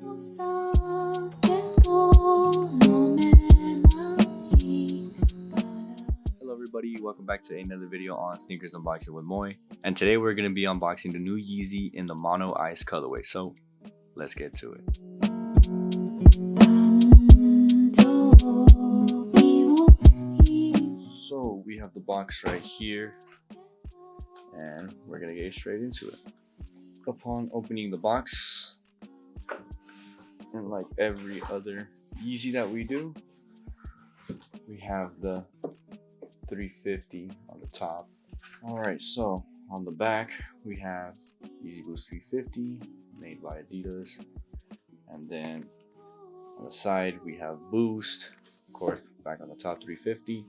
Hello everybody, welcome back to another video on Sneakers Unboxing with Moi. And today we're going to be unboxing the new Yeezy in the Mono Ice colorway. So let's get to it. So we have the box right here and we're going to get straight into it. Upon opening the box, and like every other Yeezy that we do, we have the 350 on the top. Alright, so on the back we have Yeezy Boost 350 made by Adidas, and then on the side we have Boost, of course, back on the top 350,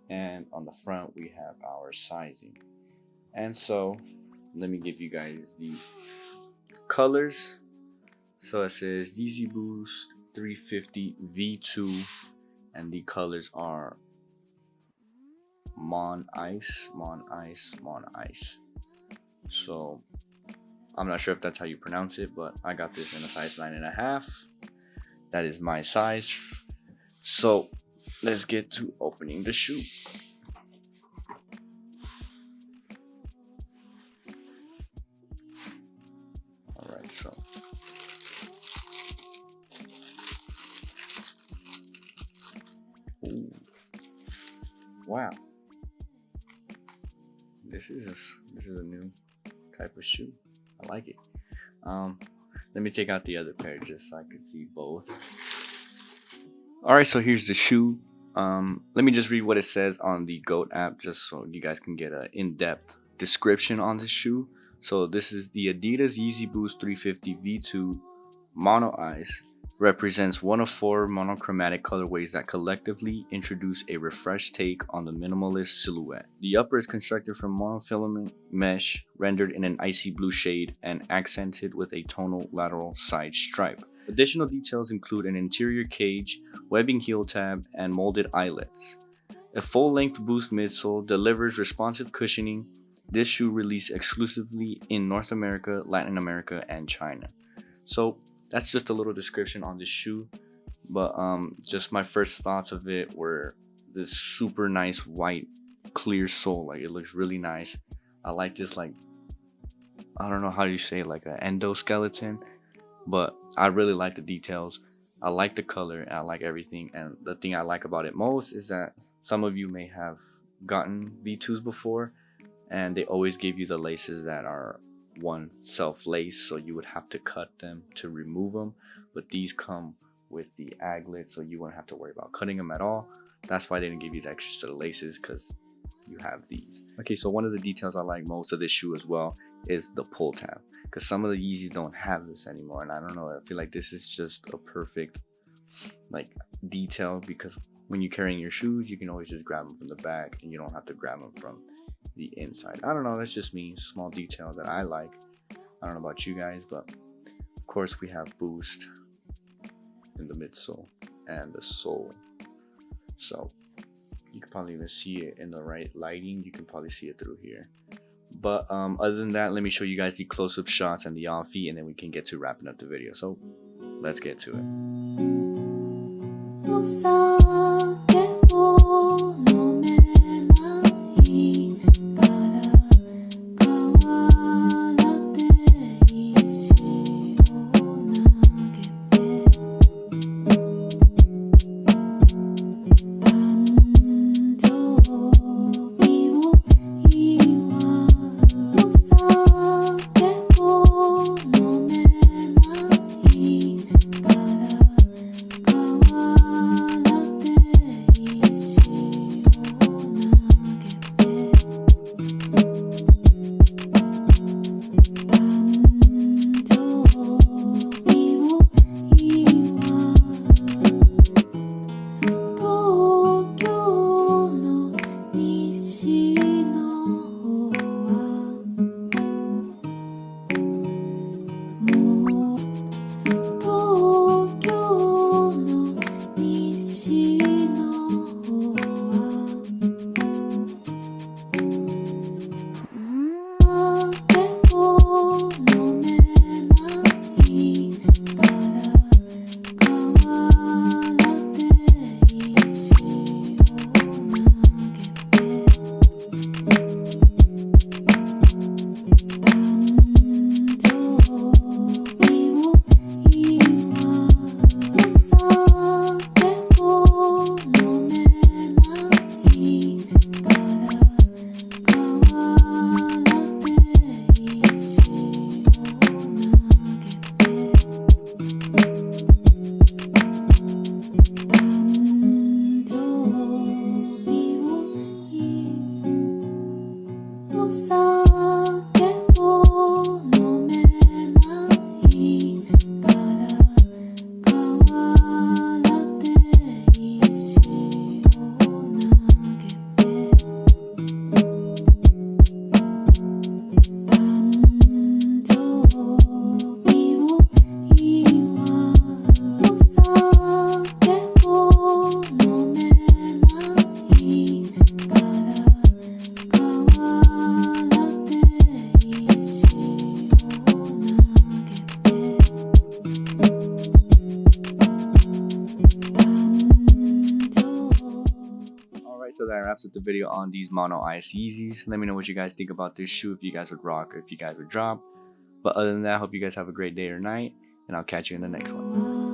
and on the front we have our sizing. And so let me give you guys the colors. So it says Yeezy Boost 350 V2, and the colors are Mon Ice. So I'm not sure if that's how you pronounce it, but I got this in a size 9.5. That is my size. So let's get to opening the shoe. Alright, so ooh. Wow. This is a new type of shoe. I like it. Let me take out the other pair just so I can see both. Alright, so here's the shoe. Let me just read what it says on the GOAT app just so you guys can get an in-depth description on this shoe. So this is the Adidas Yeezy Boost 350 V2 Mono Ice. Represents one of 4 monochromatic colorways that collectively introduce a refreshed take on the minimalist silhouette. The upper is constructed from monofilament mesh rendered in an icy blue shade and accented with a tonal lateral side stripe. Additional details include an interior cage, webbing heel tab, and molded eyelets. A full-length Boost midsole delivers responsive cushioning. This shoe released exclusively in North America, Latin America, and China. So that's just a little description on this shoe, but just my first thoughts of it were this super nice white clear sole. Like, it looks really nice. I like this, like, I don't know how you say, like an endoskeleton, but I really like the details. I like the color and I like everything. And the thing I like about it most is that some of you may have gotten V2s before, and they always give you the laces that are one self-lace, so you would have to cut them to remove them, but these come with the aglet, so you won't have to worry about cutting them at all. That's why they didn't give you the extra set of laces, because you have these. Okay, so one of the details I like most of this shoe as well is the pull tab, because some of the Yeezys don't have this anymore, and I don't know, I feel like this is just a perfect like detail, because when you're carrying your shoes you can always just grab them from the back and you don't have to grab them from the inside. I don't know, that's just me, small detail that I like. I don't know about you guys, but of course we have Boost in the midsole and the sole, so you can probably even see it in the right lighting. You can probably see it through here, but other than that, let me show you guys the close-up shots and the on feet, and then we can get to wrapping up the video. So let's get to it. wraps up the video on these mono ice Yeezys. Let me know what you guys think about this shoe, if you guys would rock or if you guys would drop. But other than that, I hope you guys have a great day or night, and I'll catch you in the next one.